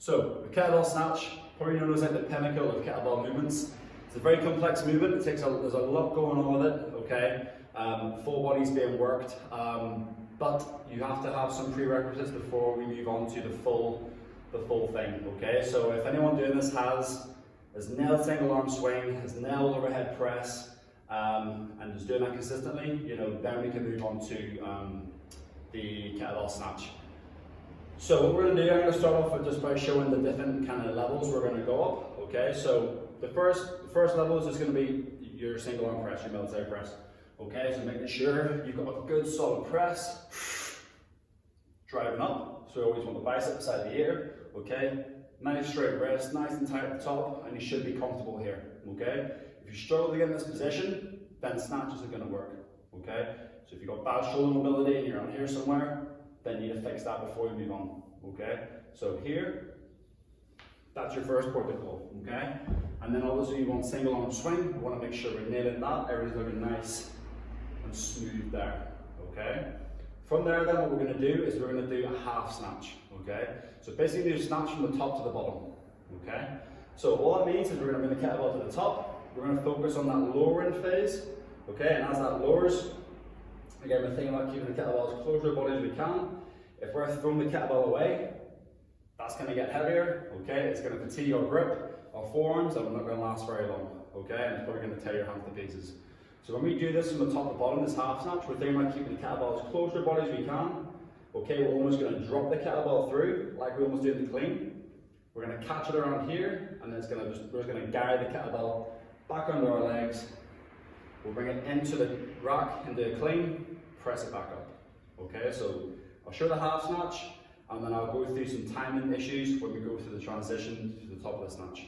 So, the kettlebell snatch, probably known as like the pinnacle of kettlebell movements. It's a very complex movement. There's a lot going on with it, okay? Full body's being worked, but you have to have some prerequisites before we move on to the full thing, okay? So if anyone doing this has nailed single arm swing, has nailed overhead press, and is doing that consistently, you know, then we can move on to the kettlebell snatch. So what we're going to do, I'm going to start off with just by showing the different kind of levels we're going to go up, okay? So the first level is just going to be your single arm press, your military press, okay? So making sure you've got a good solid press, driving up, so you always want the bicep side of the ear, okay? Nice straight wrist, nice and tight at the top, and you should be comfortable here, okay? If you struggle to get in this position, then snatches are going to work, okay? So if you've got bad shoulder mobility and you're on here somewhere, then you need to fix that before you move on, okay? So here, that's your first protocol, okay? And then obviously you want single arm swing. You want to make sure we're nailing that. Everything's looking nice and smooth there, okay? From there then what we're going to do is we're going to do a half snatch, okay? So basically do snatch from the top to the bottom, okay? So all that means is we're going to bring the kettlebell to the top. We're going to focus on that lowering phase, okay? And as that lowers, again, we're thinking about keeping the kettlebell as close to the body as we can. If we're throwing the kettlebell away, that's going to get heavier, okay? It's going to fatigue our grip, our forearms, and we're not going to last very long, okay? And it's probably going to tear your hands to pieces. So when we do this from the top to bottom, this half snatch, we're thinking about keeping the kettlebell as close to our body as we can. Okay, we're almost going to drop the kettlebell through, like we almost did in the clean. We're going to catch it around here, and then we're just going to guide the kettlebell back under our legs. We'll bring it into the rack, into the clean, press it back up. Okay, so I'll show the half snatch, and then I'll go through some timing issues when we go through the transition to the top of the snatch.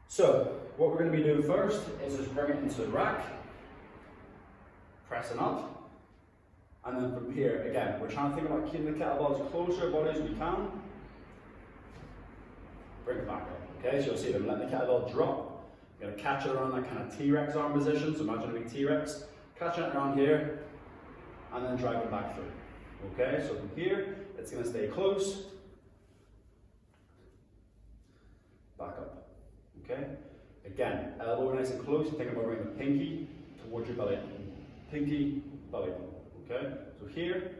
So, what we're going to be doing first is just bring it into the rack, pressing up, and then from here, again, we're trying to think about keeping the kettlebell as close to our body as we can. Bring it back up, okay? So you'll see them letting the kettlebell drop. You're going to catch it around that kind of T-Rex arm position, so imagine a big T-Rex. Catching it around here, and then drag it back through. Okay, so from here, it's going to stay close. Back up. Okay? Again, elbow nice and close. Think about bringing the pinky towards your belly button. Pinky, belly button. Okay? So here,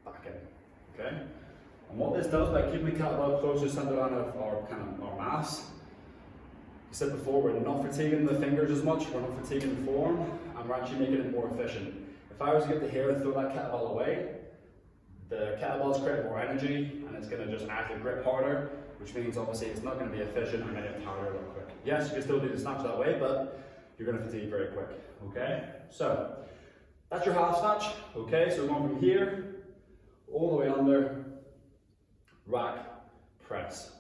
back in. Okay? And what this does by keeping the kettlebell close to the center line of our mass, I said before, we're not fatiguing the fingers as much, we're not fatiguing the forearm, and we're actually making it more efficient. If I was to get the hair and throw that kettlebell away, the kettlebell's creating more energy, and it's going to just actually grip harder, which means obviously it's not going to be efficient and going to get tired real quick. Yes, you can still do the snatch that way, but you're going to fatigue very quick, okay? So, that's your half snatch, okay? So we're going from here, all the way under, rack, press.